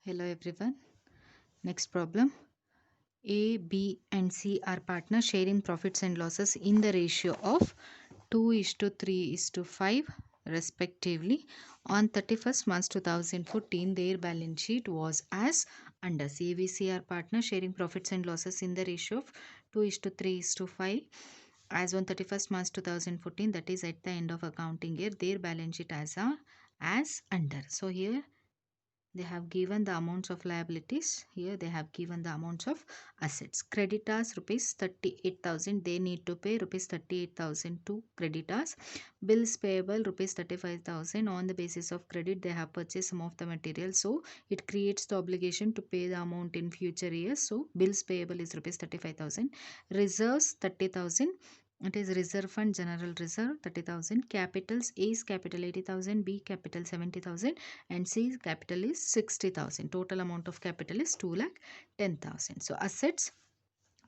Hello everyone. Next problem. A, B and C are partners sharing profits and losses in the ratio of 2:3:5 respectively. On 31st March 2014, their balance sheet was as under. A, B, C are partners sharing profits and losses in the ratio of 2:3:5 as on 31st March 2014, that is at the end of accounting year. Their balance sheet as under. So here they have given the amounts of liabilities. Here they have given the amounts of assets. Creditors rupees 38,000, they need to pay rupees 38,000 to creditors. Bills payable rupees 35,000. On the basis of credit they have purchased some of the material, so it creates the obligation to pay the amount in future years. So bills payable is rupees 35,000. Reserves 30,000. It is reserve fund, general reserve 30,000. Capitals: A is capital 80,000, B capital 70,000 and C capital is 60,000. Total amount of capital is 2,10,000. So assets: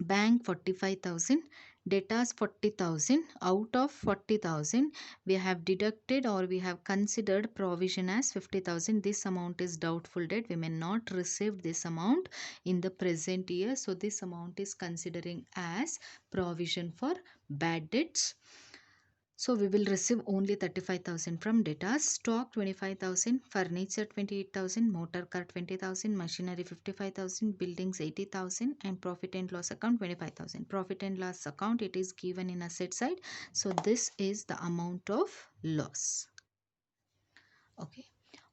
bank 45,000, debtors 40,000. Out of 40,000 we have deducted or we have considered provision as 50,000. This amount is doubtful debt. We may not receive this amount in the present year, so this amount is considering as provision for bad debts. So we will receive only 35,000 from debtors. Stock 25,000, furniture 28,000, motor car 20,000, machinery 55,000, buildings 80,000 and profit and loss account 25,000. Profit and loss account, it is given in asset side. So this is the amount of loss. Okay.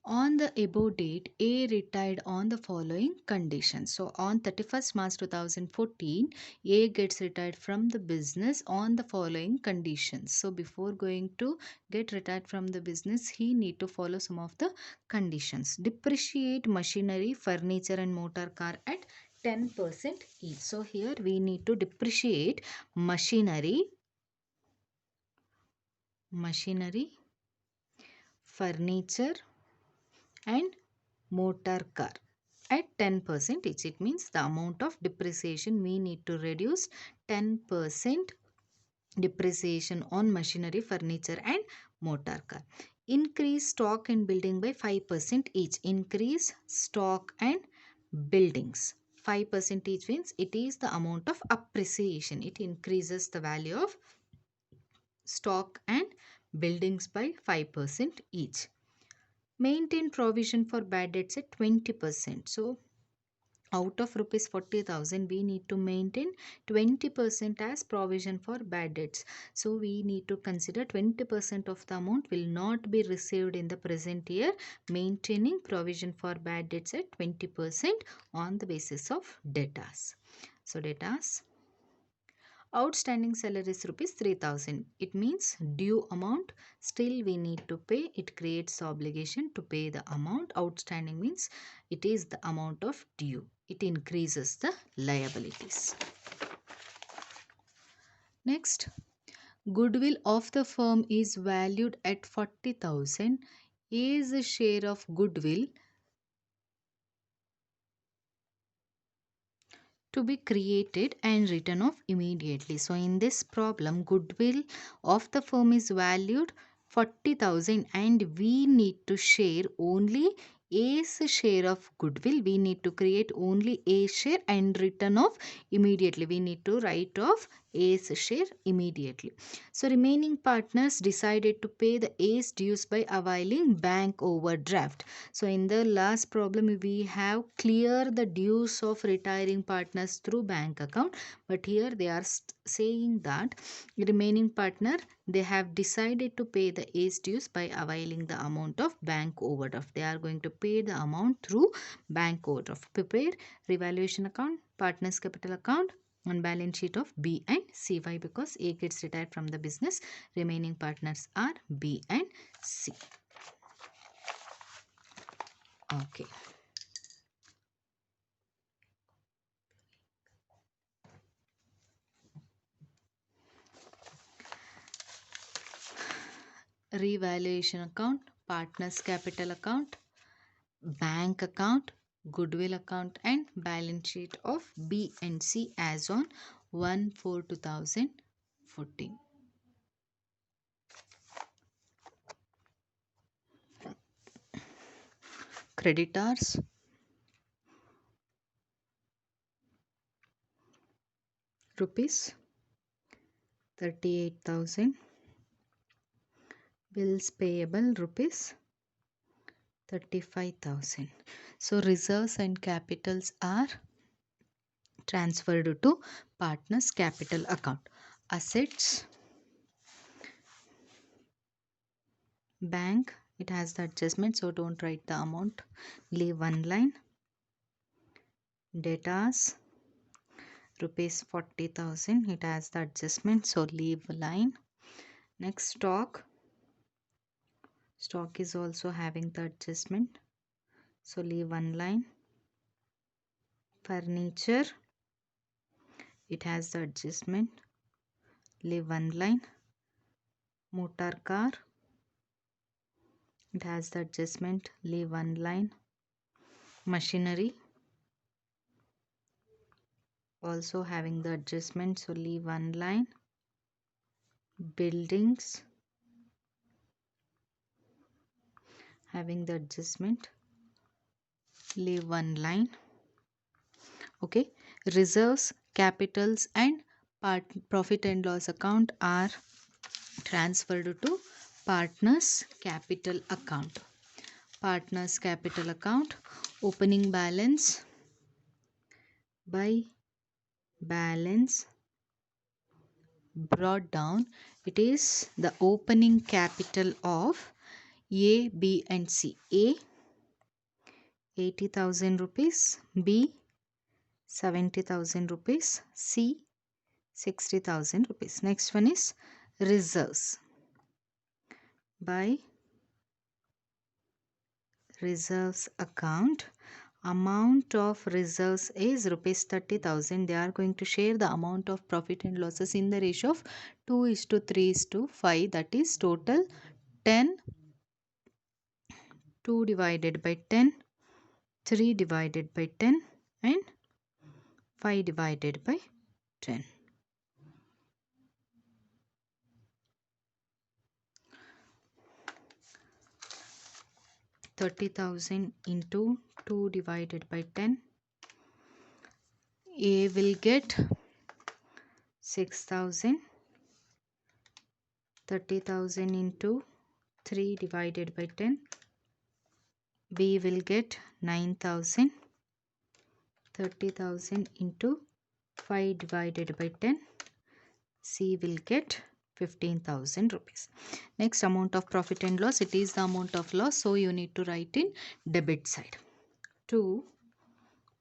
On the above date, A retired on the following conditions. So on 31st March 2014, A gets retired from the business on the following conditions. So before going to get retired from the business, he need to follow some of the conditions. Depreciate machinery, furniture and motor car at 10% each. So here we need to depreciate machinery, furniture and motor car at 10% each. It means the amount of depreciation we need to reduce 10% depreciation on machinery, furniture and motor car. Increase stock and building by 5% each. Increase stock and buildings 5% each means it is the amount of appreciation. It increases the value of stock and buildings by 5% each. Maintain provision for bad debts at 20%. So out of rupees 40,000 we need to maintain 20% as provision for bad debts. So we need to consider 20% of the amount will not be received in the present year, maintaining provision for bad debts at 20% on the basis of debtors. So debtors: outstanding salary is rupees 3,000. It means due amount. Still we need to pay. It creates obligation to pay the amount. Outstanding means it is the amount of due. It increases the liabilities. Next, goodwill of the firm is valued at 40,000. A's share of goodwill to be created and written off immediately. So in this problem, goodwill of the firm is valued 40,000 and we need to share only A's share of goodwill. We need to create only A share and written off immediately. We need to write off A's share immediately. So remaining partners decided to pay the A's dues by availing bank overdraft. So in the last problem we have clear the dues of retiring partners through bank account, but here they are saying that remaining partner, they have decided to pay the A's dues by availing the amount of bank overdraft. They are going to pay the amount through bank overdraft. Prepare revaluation account, partners capital account on balance sheet of B and C. Why? Because A gets retired from the business. Remaining partners are B and C. Okay. Revaluation account, partners capital account, bank account, goodwill account and balance sheet of B and C as on 1/4/2014. Creditors rupees 38,000. Bills payable rupees 35,000. So reserves and capitals are transferred to partners capital account. Assets, bank, it has the adjustment, so don't write the amount, leave one line. Debtors rupees 40,000, it has the adjustment, so leave a line. Next, stock is also having the adjustment, so leave one line. Furniture, it has the adjustment, leave one line. Motor car, it has the adjustment, leave one line. Machinery, also having the adjustment, so leave one line. Buildings, having the adjustment, leave one line. Okay, reserves, capitals and profit and loss account are transferred to partners capital account. Partners capital account, opening balance by balance brought down, it is the opening capital of A, B and C. A 80,000 rupees, B 70,000 rupees, C 60,000 rupees. Next one is reserves by reserves account. Amount of reserves is rupees 30,000. They are going to share the amount of profit and losses in the ratio of 2:3:5, that is total 10, 2 divided by 10, 3 divided by 10 and 5 divided by 10. $30,000 into 2 divided by 10. A will get 6,000. 30,000 into 3 divided by 10. B will get 9,000. 30,000 into 5 divided by 10. C will get 15,000 rupees. Next, amount of profit and loss. It is the amount of loss, so you need to write in debit side. To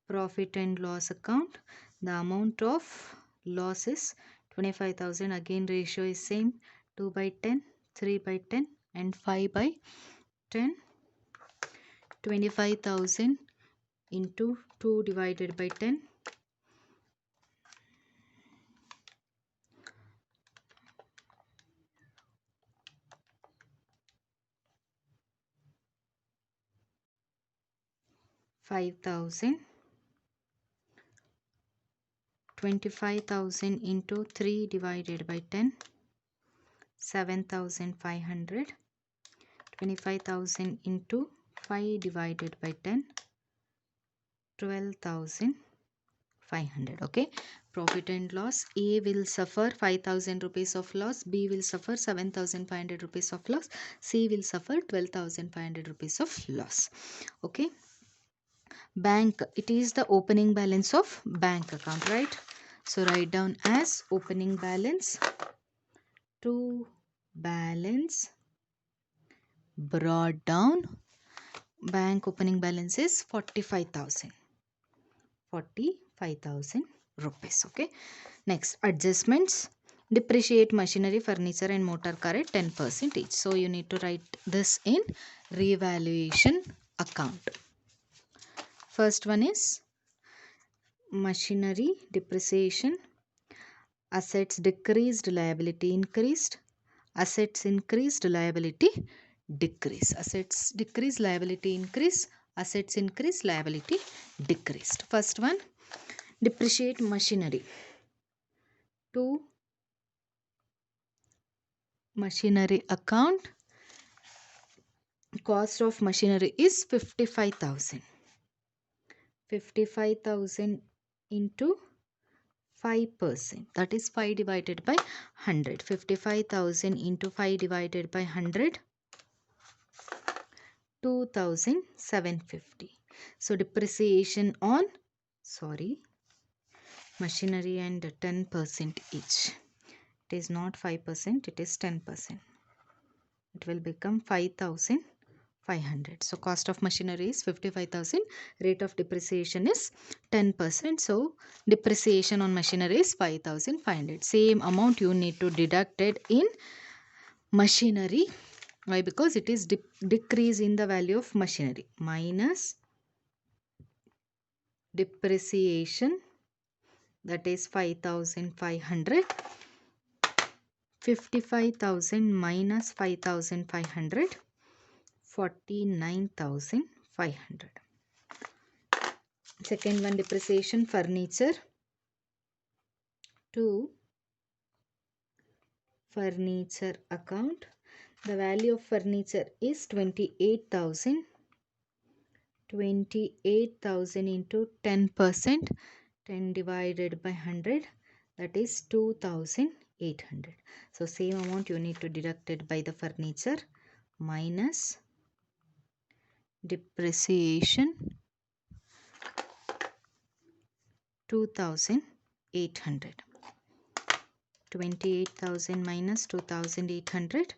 profit and loss account, the amount of loss is 25,000. Again, ratio is same, 2 by 10, 3 by 10 and 5 by 10. 25,000 into 2 divided by 10. 5,000. 25,000 into 3 divided by 10. 7,500. 25,000 into 5 divided by 10. 12,500. Okay, profit and loss. A will suffer 5,000 rupees of loss, B will suffer 7,500 rupees of loss, C will suffer 12,500 rupees of loss. Okay, bank, it is the opening balance of bank account, right? So write down as opening balance. To balance brought down, bank opening balance is 45,000. 45,000 rupees. Okay, next, adjustments. Depreciate machinery, furniture and motor car at 10% each. So you need to write this in revaluation account. First one is machinery depreciation. Assets decreased, liability increased. Assets increased, liability decrease. Assets decrease, liability increase. Assets increase, liability decreased. First one, depreciate machinery. To machinery account, cost of machinery is 55,000. 55,000 into 5%. That is 5 divided by 100. 55,000 into 5 divided by 100. 2,750. So depreciation on machinery and 10% each. It is not 5%, it is 10%. It will become 5,500. So cost of machinery is 55,000. Rate of depreciation is 10%. So depreciation on machinery is 5,500. Same amount you need to deduct it in machinery. Why? Because it is decrease in the value of machinery. Minus depreciation, that is 5,500. 55,000 minus 5,500. 49,500. Second one, depreciation furniture. 2. Furniture account. The value of furniture is 28,000. 28,000 into 10%. 10 divided by 100. That is 2,800. So same amount you need to deduct it by the furniture. Minus depreciation 2,800. 28,000 minus 2,800.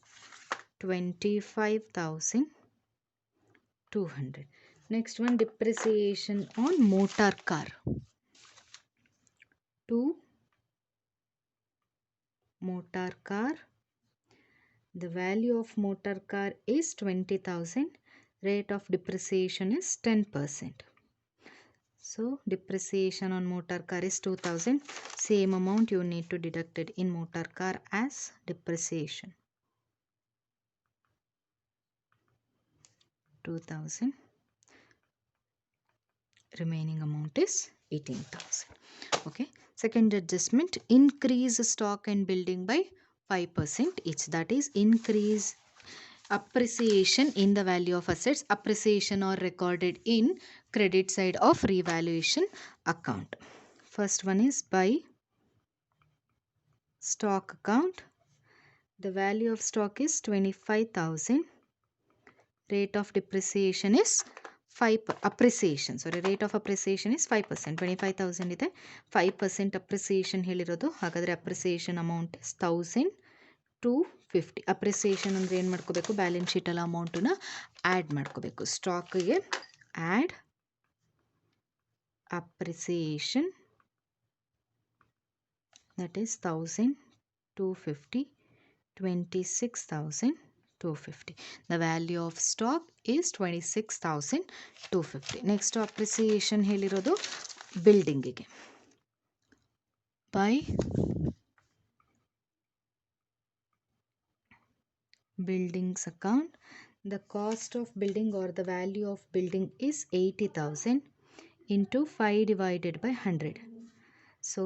25,200. Next one, depreciation on motor car. 2. Motor car. The value of motor car is 20,000. Rate of depreciation is 10%. So depreciation on motor car is 2,000. Same amount you need to deduct it in motor car as depreciation. 2,000. Remaining amount is 18,000. Okay. Second adjustment, increase stock and building by 5% each. That is increase appreciation in the value of assets. Appreciation are recorded in credit side of revaluation account. First one is by stock account. The value of stock is 25,000. Rate of depreciation is 5 appreciation. Sorry, rate of appreciation is 5%. 25,000 ಇದೆ 5% appreciation ಹೇಳಿರೋದು. ಹಾಗಾದರೆ appreciation amount is 1,250. appreciation ಅಂದರೆ ಏನು ಮಾಡ್ಕೋಬೇಕು? Balance ಶೀಟಲ್ಲಿ ಅಮೌಂಟನ್ನು add ಮಾಡ್ಕೋಬೇಕು. ಸ್ಟಾಕ್ಗೆ add appreciation, that is 1,250. 26,250. The value of stock is 26,250. Next appreciation ಹೇಳಿರೋದು ಬಿಲ್ಡಿಂಗಿಗೆ. By buildings account, the cost of building or the value of building is 80,000 into 5 divided by 100. So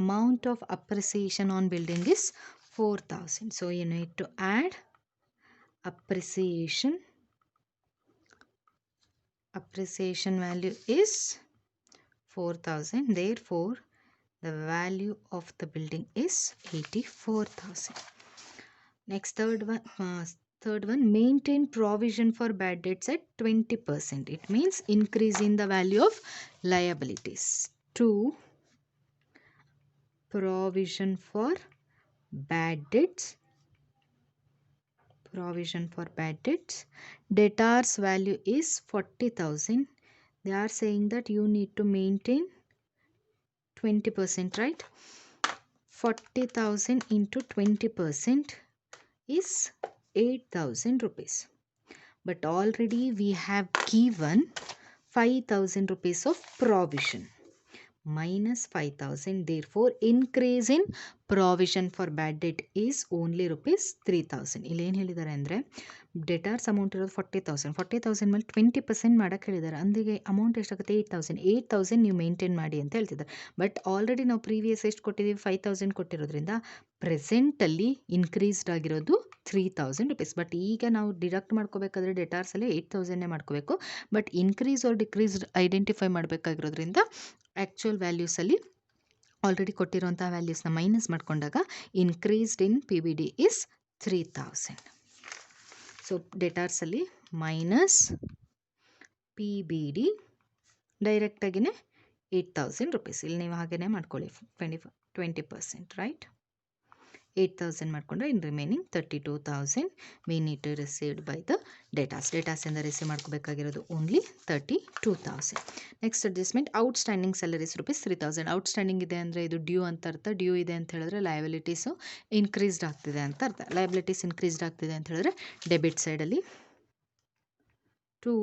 amount of appreciation on building is 4,000. So you need to add appreciation. Appreciation value is 4,000. Therefore the value of the building is 84,000. Next, third one, maintain provision for bad debts at 20%. It means increase in the value of liabilities. 2. Provision for bad debts. Provision for bad debts. Debtors value is 40,000. They are saying that you need to maintain 20%, right? 40,000 into 20% is 8,000 rupees. But already we have given 5,000 rupees of provision. Minus 5,000. Therefore increase in provision for bad debt is only rupees 3,000. ಇಲ್ಲಿ ಏನು ಹೇಳಿದ್ದಾರೆ ಅಂದರೆ ಡೆಟಾರ್ಸ್ amount ಇರೋದು 40,000. 40,000 ಮೇಲೆ 20% ಮಾಡೋಕ್ಕೆ ಹೇಳಿದ್ದಾರೆ. ಅಂದಿಗೆ amount ಎಷ್ಟಾಗುತ್ತೆ? 8,000. 8,000 ನೀವು ಮೇಂಟೈನ್ ಮಾಡಿ ಅಂತ ಹೇಳ್ತಿದ್ದಾರೆ. ಬಟ್ ಆಲ್ರೆಡಿ ನಾವು ಪ್ರೀವಿಯಸ್ ಎಷ್ಟು ಕೊಟ್ಟಿದ್ದೀವಿ? 5,000 ಕೊಟ್ಟಿರೋದ್ರಿಂದ ಪ್ರೆಸೆಂಟಲ್ಲಿ ಇನ್ಕ್ರೀಸ್ಡ್ ಆಗಿರೋದು 3,000 rupees. ಬಟ್ ಈಗ ನಾವು ಡಿಡಕ್ಟ್ ಮಾಡ್ಕೋಬೇಕಾದ್ರೆ ಡೆಟಾರ್ಸಲ್ಲಿ 8,000 ಮಾಡ್ಕೋಬೇಕು. But increase or decrease identify ಮಾಡಬೇಕಾಗಿರೋದ್ರಿಂದ ಆ್ಯಕ್ಚುಯಲ್ ವ್ಯಾಲ್ಯೂಸಲ್ಲಿ ಆಲ್ರೆಡಿ ಕೊಟ್ಟಿರುವಂಥ ವ್ಯಾಲ್ಯೂಸ್ನ ಮೈನಸ್ ಮಾಡಿಕೊಂಡಾಗ increased in P B D is 3000. So ಡೆಟಾರ್ಸಲ್ಲಿ ಮೈನಸ್ ಪಿ ಬಿ ಡಿ ಡೈರೆಕ್ಟಾಗಿಯೇ 8000 ರುಪೀಸ್. ಇಲ್ಲಿ ನೀವು ಹಾಗೇ ಮಾಡ್ಕೊಳ್ಳಿ 20%, ರೈಟ್. 8000 ಮಾಡಿಕೊಂಡ್ರೆ in remaining 32,000 we need to received by the ಡೇಟಾಸಿಂದ ರಿಸೀವ್ ಮಾಡ್ಕೋಬೇಕಾಗಿರೋದು only 32,000. Next adjustment outstanding salaries rupees 3,000. Outstanding ಇದೆ ಅಂದರೆ ಇದು ಡ್ಯೂ ಅಂತ ಅರ್ಥ. ಡ್ಯೂ ಇದೆ ಅಂತ ಹೇಳಿದ್ರೆ ಲಯಬಿಲಿಟೀಸು ಇನ್ಕ್ರೀಸ್ಡ್ ಆಗ್ತಿದೆ ಅಂತ ಅರ್ಥ. ಲಯಬಿಲಿಟೀಸ್ ಇನ್ಕ್ರೀಸ್ಡ್ ಆಗ್ತಿದೆ ಅಂತ ಹೇಳಿದ್ರೆ ಡೆಬಿಟ್ ಸೈಡಲ್ಲಿ to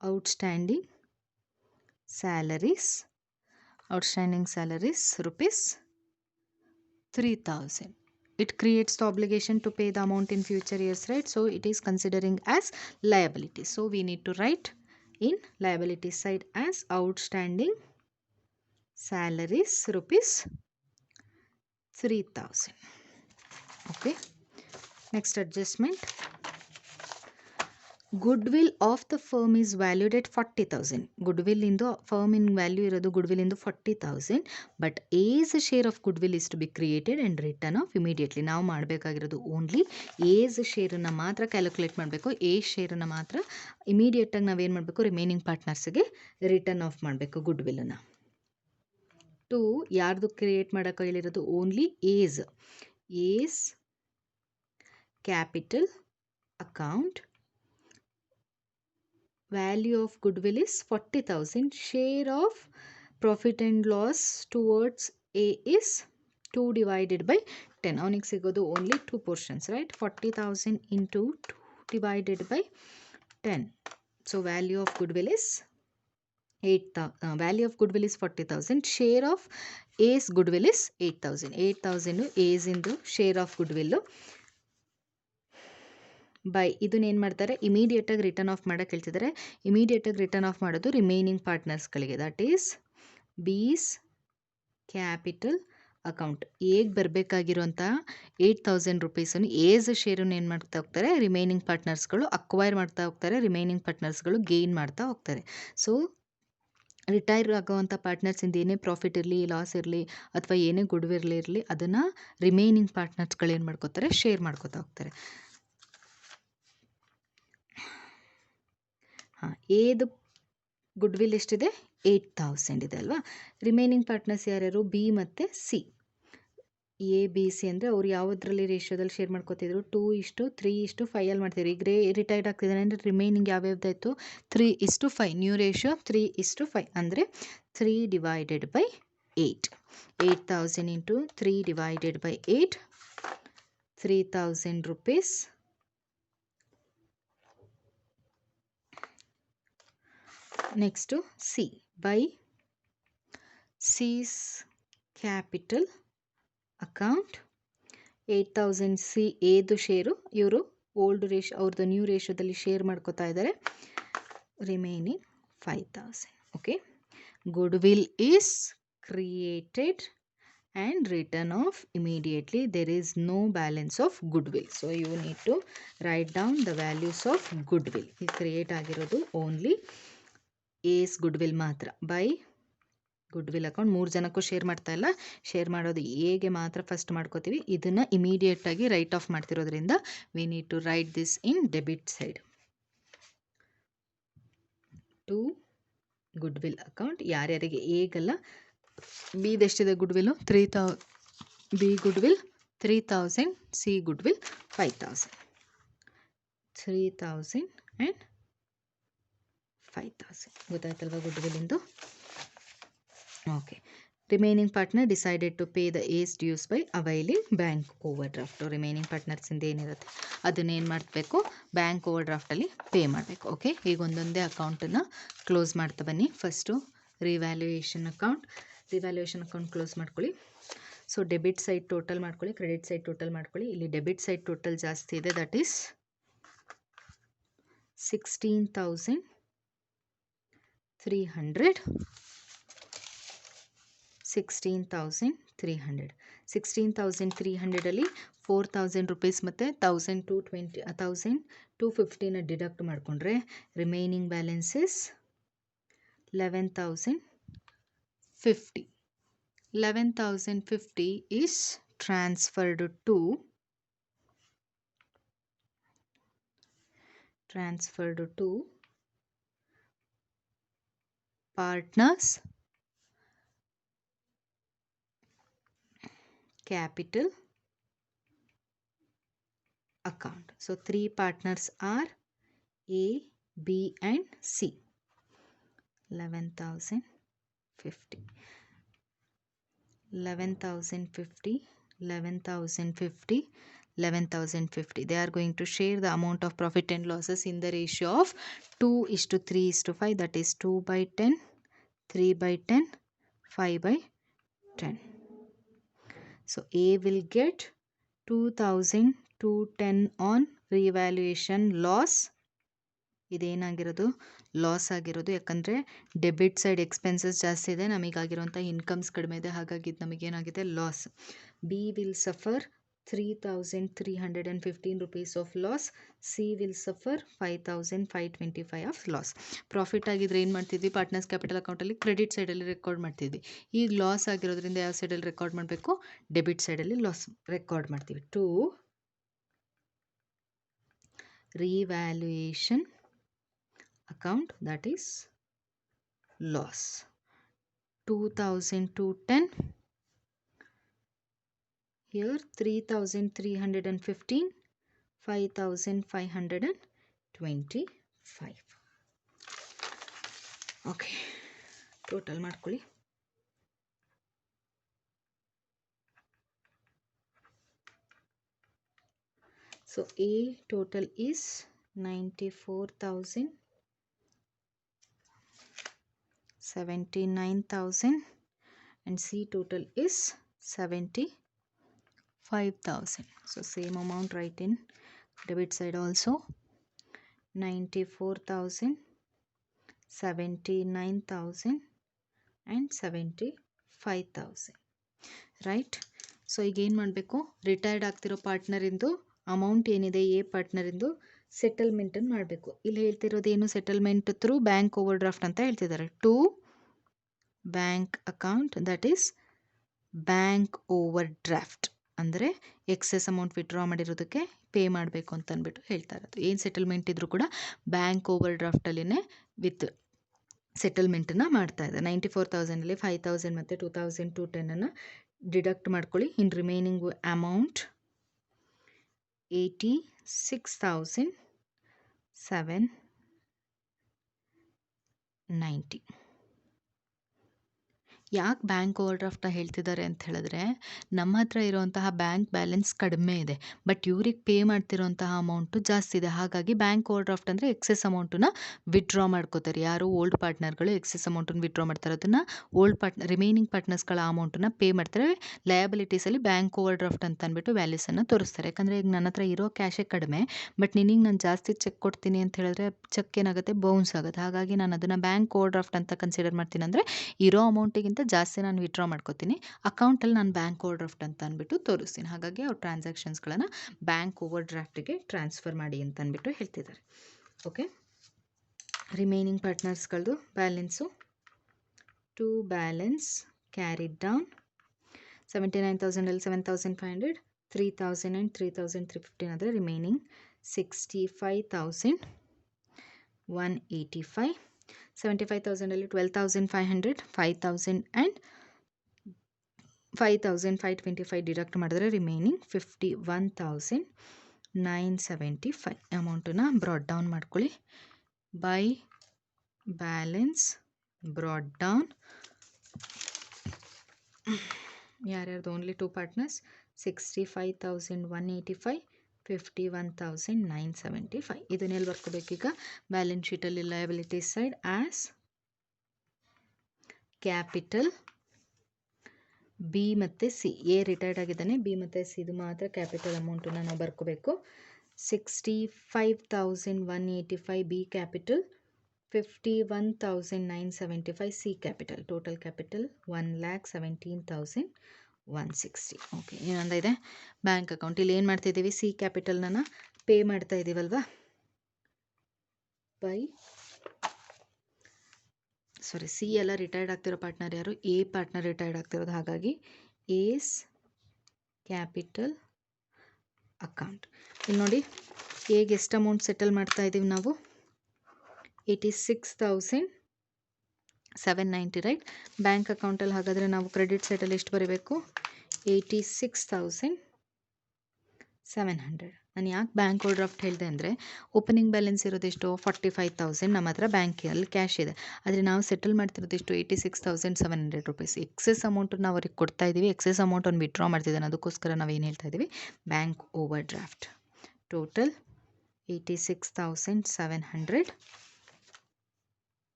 outstanding salaries rupees 3,000. It creates the obligation to pay the amount in future years, right? So it is considering as liability. So we need to write in liability side as outstanding salaries rupees 3,000. Okay. Next adjustment. Goodwill of the firm is valued at 40,000. Goodwill in the firm in value irodu goodwill in the 40,000. But A's share of goodwill is to be created and written off immediately. ನಾವು ಮಾಡಬೇಕಾಗಿರೋದು only A's ಶೇರನ್ನು ಮಾತ್ರ calculate ಮಾಡಬೇಕು. A ಶೇರನ್ನು ಮಾತ್ರ ಇಮಿಡಿಯೇಟಾಗಿ ನಾವೇನು ಮಾಡಬೇಕು, remaining ಪಾರ್ಟ್ನರ್ಸ್ಗೆ return of ಮಾಡಬೇಕು ಗುಡ್ವಿಲ್ಲನ್ನು. To ಯಾರ್ದು ಕ್ರಿಯೇಟ್ ಮಾಡೋಕೆ ಹೇಳಿರೋದು only A's capital account. Value of goodwill is 40,000. Share of profit and loss towards A is 2 divided by 10. ಅವನಿಗೆ ಸಿಗೋದು only 2 portions, right? 40,000 into 2 divided by 10. So value of goodwill is 40,000. Share of A's goodwill is 8,000. 8,000 A's ಇಂದು share of goodwill by ಇದನ್ನೇನು ಮಾಡ್ತಾರೆ, ಇಮಿಡಿಯೇಟಾಗಿ return of ಮಾಡೋಕ್ಕೆ ಹೇಳ್ತಿದ್ದಾರೆ. ಇಮಿಡಿಯೇಟಾಗಿ return of ಮಾಡೋದು ರಿಮೈನಿಂಗ್ ಪಾರ್ಟ್ನರ್ಸ್ಗಳಿಗೆ, that is B's capital account. ಏಗೆ ಬರಬೇಕಾಗಿರುವಂಥ 8,000 ರುಪೀಸನ್ನು ಏಸ್ ಶೇರನ್ನು ಏನು ಮಾಡ್ತಾ ಹೋಗ್ತಾರೆ, ರಿಮೈನಿಂಗ್ ಪಾರ್ಟ್ನರ್ಸ್ಗಳು ಅಕ್ವೈರ್ ಮಾಡ್ತಾ ಹೋಗ್ತಾರೆ, ರಿಮೈನಿಂಗ್ ಪಾರ್ಟ್ನರ್ಸ್ಗಳು ಗೇನ್ ಮಾಡ್ತಾ ಹೋಗ್ತಾರೆ. ಸೊ ರಿಟೈರ್ ಆಗೋವಂಥ ಪಾರ್ಟ್ನರ್ಸಿಂದ ಏನೇ ಪ್ರಾಫಿಟ್ ಇರಲಿ, ಲಾಸ್ ಇರಲಿ, ಅಥವಾ ಏನೇ ಗುಡ್ವಿಲ್ ಇರಲಿ, ಅದನ್ನು ರಿಮೈನಿಂಗ್ ಪಾರ್ಟ್ನರ್ಸ್ಗಳು ಏನು ಮಾಡ್ಕೋತಾರೆ, ಶೇರ್ ಮಾಡ್ಕೋತಾ ಹೋಗ್ತಾರೆ. ಏದು ಗುಡ್ವಿಲ್ ಎಷ್ಟಿದೆ, 8,000 ಇದೆ ಅಲ್ವಾ. ರಿಮೈನಿಂಗ್ ಪಾರ್ಟ್ನರ್ಸ್ ಯಾರ್ಯಾರು, ಬಿ ಮತ್ತು ಸಿ. ಎ ಬಿ ಸಿ ಅಂದರೆ ಅವ್ರು ಯಾವುದರಲ್ಲಿ ರೇಷಿಯೋದಲ್ಲಿ ಶೇರ್ ಮಾಡ್ಕೋತಿದ್ರು, 2:3:5 ಅಲ್ಲಿ ಮಾಡ್ತಿದ್ರು. ಈಗ ರಿಟೈರ್ಡ್ ಆಗ್ತಿದ್ದಾರೆ ಅಂದರೆ ರಿಮೈನಿಂಗ್ ಯಾವ್ಯಾವ್ದಾಯಿತು, 3:5. ನ್ಯೂ ರೇಷಿಯೋ 3:5 ಅಂದರೆ 3 divided by 8. 8,000 into 3 divided by 8, 3,000 rupees. Next C, by C's capital account 8,000 C ಏದು ಶೇರು, ಇವರು ಓಲ್ಡ್ ರೇಷ್ ಅವ್ರದ್ದು ನ್ಯೂ ರೇಷಿಯೋದಲ್ಲಿ ಶೇರ್ ಮಾಡ್ಕೋತಾ ಇದ್ದಾರೆ. Remaining 5,000. Okay. Goodwill is created and written off immediately. There is no balance of goodwill. So you need to write down the values of goodwill. It create ಆಗಿರೋದು only A's goodwill ಮಾತ್ರ. By goodwill account 3 ಜನಕ್ಕೂ share ಮಾಡ್ತಾ ಇಲ್ಲ, share ಮಾಡೋದು Aಗೆ ಮಾತ್ರ first ಮಾಡ್ಕೋತೀವಿ. ಇದನ್ನು ಇಮಿಡಿಯೇಟಾಗಿ ರೈಟ್ ಆಫ್ ಮಾಡ್ತಿರೋದ್ರಿಂದ we need to write this in debit side. To goodwill account ಯಾರ್ಯಾರಿಗೆ Aಗಲ್ಲ, ಬಿದೆಷ್ಟಿದೆ goodwill, 3,000. B goodwill 3,000, C goodwill 5,000. 3,000 and 5,000 ಗೊತ್ತಾಯ್ತಲ್ವ ಗುಡ್ವಿಲ್ಲಿಂದು. Okay. Remaining partner decided to pay the A's dues by availing bank overdraft. Remaining ಪಾರ್ಟ್ನರ್ಸಿಂದ ಏನಿರುತ್ತೆ ಅದನ್ನೇನು ಮಾಡಬೇಕು, bank over ಡ್ರಾಫ್ಟಲ್ಲಿ ಪೇ ಮಾಡಬೇಕು. ಓಕೆ. ಈಗ ಒಂದೊಂದೇ ಅಕೌಂಟನ್ನು ಕ್ಲೋಸ್ ಮಾಡ್ತಾ ಬನ್ನಿ. ಫಸ್ಟು ರಿವ್ಯಾಲ್ಯೂಯೇಷನ್ ಅಕೌಂಟ್ ಕ್ಲೋಸ್ ಮಾಡ್ಕೊಳ್ಳಿ. ಸೊ ಡೆಬಿಟ್ ಸೈಡ್ ಟೋಟಲ್ ಮಾಡ್ಕೊಳ್ಳಿ, ಕ್ರೆಡಿಟ್ ಸೈಡ್ ಟೋಟಲ್ ಮಾಡ್ಕೊಳ್ಳಿ. ಇಲ್ಲಿ ಡೆಬಿಟ್ ಸೈಡ್ ಟೋಟಲ್ ಜಾಸ್ತಿ ಇದೆ, ದಟ್ ಈಸ್ 16,300. 16,300 4,000 ರುಪೀಸ್ ಮತ್ತು 1,215 ಡಿಡಕ್ಟ್ ಮಾಡಿಕೊಂಡ್ರೆ remaining balances 11,050. 11,050 is transferred to partners capital account. So 3 partners are A, B and C. 11,050. 11,050, 11,050, 11,050. They are going to share the amount of profit and losses in the ratio of 2:3:5. That is 2/10, 3/10, 5/10. So A will get 2,210 on revaluation loss. ಇದೇನಾಗಿರೋದು loss ಆಗಿರೋದು, ಯಾಕಂದರೆ debit side expenses ಜಾಸ್ತಿ ಇದೆ, ನಮಗಾಗಿರೋಂಥ incomes ಕಡಿಮೆ ಇದೆ, ಹಾಗಾಗಿ ಇದು ನಮಗೇನಾಗಿದೆ loss. B will suffer 3,315 rupees of loss. C will suffer 5,525 of loss. Profit ಆಗಿದ್ರೆ ಏನು ಮಾಡ್ತಿದ್ವಿ, ಪಾರ್ಟ್ನರ್ಸ್ ಕ್ಯಾಪಿಟಲ್ ಅಕೌಂಟಲ್ಲಿ ಕ್ರೆಡಿಟ್ ಸೈಡಲ್ಲಿ ರೆಕಾರ್ಡ್ ಮಾಡ್ತಿದ್ವಿ. ಈಗ ಲಾಸ್ ಆಗಿರೋದ್ರಿಂದ ಯಾವ ಸೈಡಲ್ಲಿ ರೆಕಾರ್ಡ್ ಮಾಡಬೇಕು, ಡೆಬಿಟ್ ಸೈಡಲ್ಲಿ ಲಾಸ್ ರೆಕಾರ್ಡ್ ಮಾಡ್ತೀವಿ. To revaluation account, that is loss. 2,210 here, 3,315, 5,525. okay, total ಮಾಡ್ಕೊಳ್ಳಿ. So A total is 94,000, 79,000 and C total is 75,000. So same amount write in debit side also. 94,000, 79,000 and 75,000. right? So ಈಗ ಏನು ಮಾಡಬೇಕು, retired ಆಗ್ತಿರೋ ಪಾರ್ಟ್ನರಿಂದು amount ಏನಿದೆ A ಪಾರ್ಟ್ನರಿಂದು ಸೆಟಲ್ಮೆಂಟನ್ನು ಮಾಡಬೇಕು. ಇಲ್ಲಿ ಹೇಳ್ತಿರೋದು ಏನು, settlement through bank overdraft ಅಂತ ಹೇಳ್ತಿದ್ದಾರೆ. To bank account, that is bank overdraft ಅಂದರೆ ಎಕ್ಸೆಸ್ ಅಮೌಂಟ್ ವಿಡ್ರಾ ಮಾಡಿರೋದಕ್ಕೆ ಪೇ ಮಾಡಬೇಕು ಅಂತ ಅಂದ್ಬಿಟ್ಟು ಹೇಳ್ತಾ ಇರೋದು. ಏನು ಸೆಟಲ್ಮೆಂಟ್ ಇದ್ರೂ ಕೂಡ ಬ್ಯಾಂಕ್ ಓವರ್ ಡ್ರಾಫ್ಟಲ್ಲಿನೇ ವಿತ್ ಸೆಟಲ್ಮೆಂಟನ್ನು ಮಾಡ್ತಾ ಇದೆ. 94,000ಅಲ್ಲಿ 5,000 ಮತ್ತು 2,210 ಡಿಡಕ್ಟ್ ಮಾಡ್ಕೊಳ್ಳಿ. In remaining amount 86,790. ಯಾಕೆ ಬ್ಯಾಂಕ್ ಓವರ್ ಡ್ರಾಫ್ಟ್ ಹೇಳ್ತಿದ್ದಾರೆ ಅಂತ ಹೇಳಿದ್ರೆ, ನಮ್ಮ ಹತ್ರ ಇರುವಂತಹ ಬ್ಯಾಂಕ್ ಬ್ಯಾಲೆನ್ಸ್ ಕಡಿಮೆ ಇದೆ, ಬಟ್ ಇವ್ರಿಗೆ ಪೇ ಮಾಡ್ತಿರೋಂತಹ ಅಮೌಂಟು ಜಾಸ್ತಿ ಇದೆ. ಹಾಗಾಗಿ ಬ್ಯಾಂಕ್ ಓವರ್ ಡ್ರಾಫ್ಟ್ ಅಂದರೆ ಎಕ್ಸೆಸ್ ಅಮೌಂಟನ್ನ ವಿಡ್ರಾ ಮಾಡ್ಕೋತಾರೆ. ಯಾರು ಓಲ್ಡ್ ಪಾರ್ಟ್ನರ್ಗಳು ಎಕ್ಸೆಸ್ ಅಮೌಂಟನ್ನು ವಿಡ್ರಾ ಮಾಡ್ತಾರೆ, ಅದನ್ನು ರಿಮೈನಿಂಗ್ ಪಾರ್ಟ್ನರ್ಸ್ಗಳ ಅಮೌಂಟನ್ನು ಪೇ ಮಾಡ್ತಾರೆ. ಲಯಬಿಲಿಟೀಸಲ್ಲಿ ಬ್ಯಾಂಕ್ ಓವರ್ ಡ್ರಾಫ್ಟ್ ಅಂತ ಅಂದ್ಬಿಟ್ಟು ವ್ಯಾಲ್ಯೂಸನ್ನು ತೋರಿಸ್ತಾರೆ. ಯಾಕಂದರೆ ಈಗ ನನ್ನ ಹತ್ರ ಇರೋ ಕ್ಯಾಶೇ ಕಡಿಮೆ, ಬಟ್ ನಿನಗೆ ನಾನು ಜಾಸ್ತಿ ಚೆಕ್ ಕೊಡ್ತೀನಿ ಅಂತ ಹೇಳಿದ್ರೆ ಚೆಕ್ ಏನಾಗುತ್ತೆ, ಬೌನ್ಸ್ ಆಗುತ್ತೆ. ಹಾಗಾಗಿ ನಾನು ಅದನ್ನು ಬ್ಯಾಂಕ್ ಓವರ್ ಡ್ರಾಫ್ಟ್ ಅಂತ ಕನ್ಸಿಡರ್ ಮಾಡ್ತೀನಿ. ಅಂದರೆ ಇರೋ ಅಮೌಂಟಿಗಿಂತ ಜಾಸ್ತಿ ನಾನು ವಿಡ್ರಾ ಮಾಡ್ಕೋತೀನಿ, ಅಕೌಂಟಲ್ಲಿ ನಾನು ಬ್ಯಾಂಕ್ ಓವರ್ ಡ್ರಾಫ್ಟ್ ಅಂತ ಅಂದ್ಬಿಟ್ಟು ತೋರಿಸ್ತೀನಿ. ಹಾಗಾಗಿ ಅವ್ರ ಟ್ರಾನ್ಸಾಕ್ಷನ್ಸ್ಗಳನ್ನು ಬ್ಯಾಂಕ್ ಓವರ್ ಡ್ರಾಫ್ಟಿಗೆ ಟ್ರಾನ್ಸ್ಫರ್ ಮಾಡಿ ಅಂತ ಅಂದ್ಬಿಟ್ಟು ಹೇಳ್ತಿದ್ದಾರೆ. ಓಕೆ, ರಿಮೈನಿಂಗ್ ಪಾರ್ಟ್ನರ್ಸ್ಗಳದ್ದು balance to balance carried down 79,000ಅಲ್ಲಿ 7,500, 3,000 ಆ್ಯಂಡ್ 3,315 ಆದರೆ ರಿಮೈನಿಂಗ್ 65,185. 75,000ಅಲ್ಲಿ 12,500, 5,000 ಆ್ಯಂಡ್ 5,525 ಡಿಡಕ್ಟ್ ಮಾಡಿದ್ರೆ ರಿಮೈನಿಂಗ್ 51,975. ಅಮೌಂಟನ್ನು ಬ್ರಾಡ್ ಡೌನ್ ಮಾಡ್ಕೊಳ್ಳಿ. ಬೈ ಬ್ಯಾಲೆನ್ಸ್ ಬ್ರಾಡ್ ಡೌನ್ ಯಾರ್ಯಾರ್ದು, ಓನ್ಲಿ ಟು ಪಾರ್ಟ್ನರ್ಸ್. 65,185, 51,975. ಇದನ್ನೆಲ್ಲಿ ಬರ್ಕೋಬೇಕೀಗ, ಬ್ಯಾಲೆನ್ಸ್ ಶೀಟಲ್ಲಿ liabilities side as capital. B ಮತ್ತು ಸಿ, ಎ ರಿಟೈರ್ಡ್ ಆಗಿದ್ದಾನೆ, ಬಿ ಮತ್ತು ಸಿ ಇದು ಮಾತ್ರ ಕ್ಯಾಪಿಟಲ್ ಅಮೌಂಟನ್ನು ನಾವು ಬರ್ಕೋಬೇಕು. 65,185 B capital, 51,975 C capital. Total capital 1,17,160. Okay, ಇನ್ನೊಂದು ಇದೆ ಬ್ಯಾಂಕ್ ಅಕೌಂಟ್. ಇಲ್ಲಿ ಏನು ಮಾಡ್ತಿದ್ದೀವಿ, ಸಿ ಕ್ಯಾಪಿಟಲ್ನ ಪೇ ಮಾಡ್ತಾ ಇದ್ದೀವಲ್ವಾ, ಬೈ ಸಾರಿ ಸಿ ಎಲ್ಲ ರಿಟೈರ್ಡ್ ಆಗ್ತಿರೋ ಪಾರ್ಟ್ನರ್ ಯಾರು, ಎ ಪಾರ್ಟ್ನರ್ ರಿಟೈರ್ಡ್ ಆಗ್ತಿರೋದು, ಹಾಗಾಗಿ ಏಸ್ ಕ್ಯಾಪಿಟಲ್ ಅಕೌಂಟ್. ಇಲ್ಲಿ ನೋಡಿ ಹೇಗೆ ಎಷ್ಟು ಅಮೌಂಟ್ ಸೆಟಲ್ ಮಾಡ್ತಾ ಇದ್ದೀವಿ ನಾವು, 86,790 ರೈಟ್. ಬ್ಯಾಂಕ್ ಅಕೌಂಟಲ್ಲಿ ಹಾಗಾದರೆ ನಾವು ಕ್ರೆಡಿಟ್ ಸೈಡಲ್ಲಿ ಎಷ್ಟು ಬರೀಬೇಕು, 86,700. ನಾನು ಯಾಕೆ ಬ್ಯಾಂಕ್ ಓವರ್ ಡ್ರಾಫ್ಟ್ ಹೇಳಿದೆ ಅಂದರೆ ಓಪನಿಂಗ್ ಬ್ಯಾಲೆನ್ಸ್ ಇರೋದೆಷ್ಟು 45,000 ನಮ್ಮ ಹತ್ರ ಬ್ಯಾಂಕಲ್ಲಿ ಕ್ಯಾಶ್ ಇದೆ, ಆದರೆ ನಾವು ಸೆಟಲ್ ಮಾಡ್ತಿರೋದೆಷ್ಟು 86,700 ರುಪೀಸ್. ಎಕ್ಸೆಸ್ ಅಮೌಂಟನ್ನು ನಾವು ಅವ್ರಿಗೆ ಕೊಡ್ತಾ ಇದ್ದೀವಿ, ಎಕ್ಸೆಸ್ ಅಮೌಂಟನ್ನು ವಿಡ್ರಾ ಮಾಡ್ತಿದ್ದಾನೆ, ಅದಕ್ಕೋಸ್ಕರ ನಾವು ಏನು ಹೇಳ್ತಾ ಇದ್ದೀವಿ, bank overdraft. Total 86,700.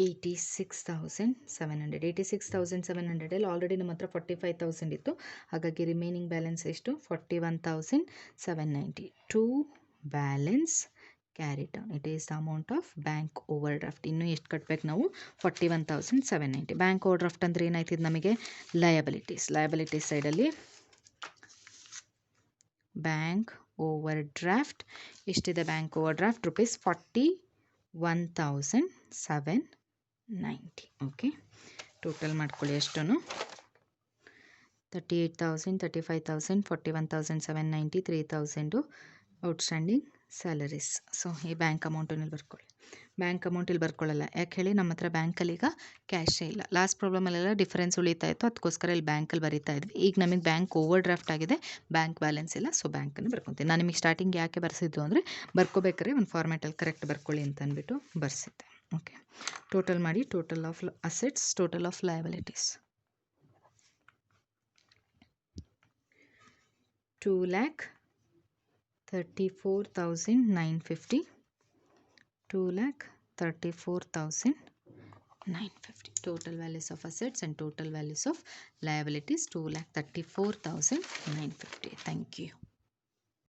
86,700 already ನಮ್ಮ ಹತ್ರ 45,000 ಇತ್ತು, ಹಾಗಾಗಿ ರಿಮೈನಿಂಗ್ ಬ್ಯಾಲೆನ್ಸ್ ಎಷ್ಟು 41,790. To balance carry down, it is the amount of bank overdraft. ಇನ್ನೂ ಎಷ್ಟು ಕಟ್ಟಬೇಕು ನಾವು, 41,790. ಬ್ಯಾಂಕ್ ಓವರ್ ಡ್ರಾಫ್ಟ್ ಅಂದರೆ ಏನಾಯ್ತಿದ್ದು ನಮಗೆ, ಲಯಬಿಲಿಟೀಸ್ ಸೈಡಲ್ಲಿ ಬ್ಯಾಂಕ್ ಓವರ್ ಡ್ರಾಫ್ಟ್ ಎಷ್ಟಿದೆ, bank over draft rupees 41,790. Okay, total ಮಾಡ್ಕೊಳ್ಳಿ ಎಷ್ಟು, 38,000, 35,000, 41,790, 3,000 ಔಟ್ಸ್ಟ್ಯಾಂಡಿಂಗ್ ಸ್ಯಾಲರೀಸ್. ಸೊ ಈ ಬ್ಯಾಂಕ್ ಅಮೌಂಟನ್ನು ಇಲ್ಲಿ ಬರ್ಕೊಳ್ಳಿ. ಬ್ಯಾಂಕ್ ಅಮೌಂಟ್ ಇಲ್ಲಿ ಬರ್ಕೊಳ್ಳಲ್ಲ, ಯಾಕೆ ಹೇಳಿ, ನಮ್ಮ ಹತ್ರ ಬ್ಯಾಂಕಲ್ಲಿ ಈಗ ಕ್ಯಾಶೇ ಇಲ್ಲ. ಲಾಸ್ಟ್ ಪ್ರಾಬ್ಲಮಲ್ಲೆಲ್ಲ ಡಿಫರೆನ್ಸ್ ಉಳಿತಾ ಇತ್ತು, ಅದಕ್ಕೋಸ್ಕರ ಇಲ್ಲಿ ಬ್ಯಾಂಕಲ್ಲಿ ಬರೀತಾ ಇದ್ವಿ. ಈಗ ನಮಗೆ ಬ್ಯಾಂಕ್ ಓವರ್ ಡ್ರಾಫ್ಟ್ ಆಗಿದೆ, ಬ್ಯಾಂಕ್ ಬ್ಯಾಲೆನ್ಸ್ ಇಲ್ಲ, ಸೊ ಬ್ಯಾಂಕನ್ನು ಬರ್ಕೊತೀನಿ. ನಾನು ನಿಮಗೆ ಸ್ಟಾರ್ಟಿಂಗ್ ಯಾಕೆ ಬರ್ಸಿದ್ದು ಅಂದರೆ ಬರ್ಕೋಬೇಕಾದ್ರೆ ಒಂದು ಫಾರ್ಮ್ಯಾಟಲ್ಲಿ ಕರೆಕ್ಟ್ ಬರ್ಕೊಳ್ಳಿ ಅಂತ ಅಂದ್ಬಿಟ್ಟು ಬರ್ಸಿದ್ದೆ. ಓಕೆ, ಟೋಟಲ್ ಮಾಡಿ, total of assets, total of liabilities 2,34,950. 2,34,950. Total values of assets and total values of liabilities 2,34,950. Thank you.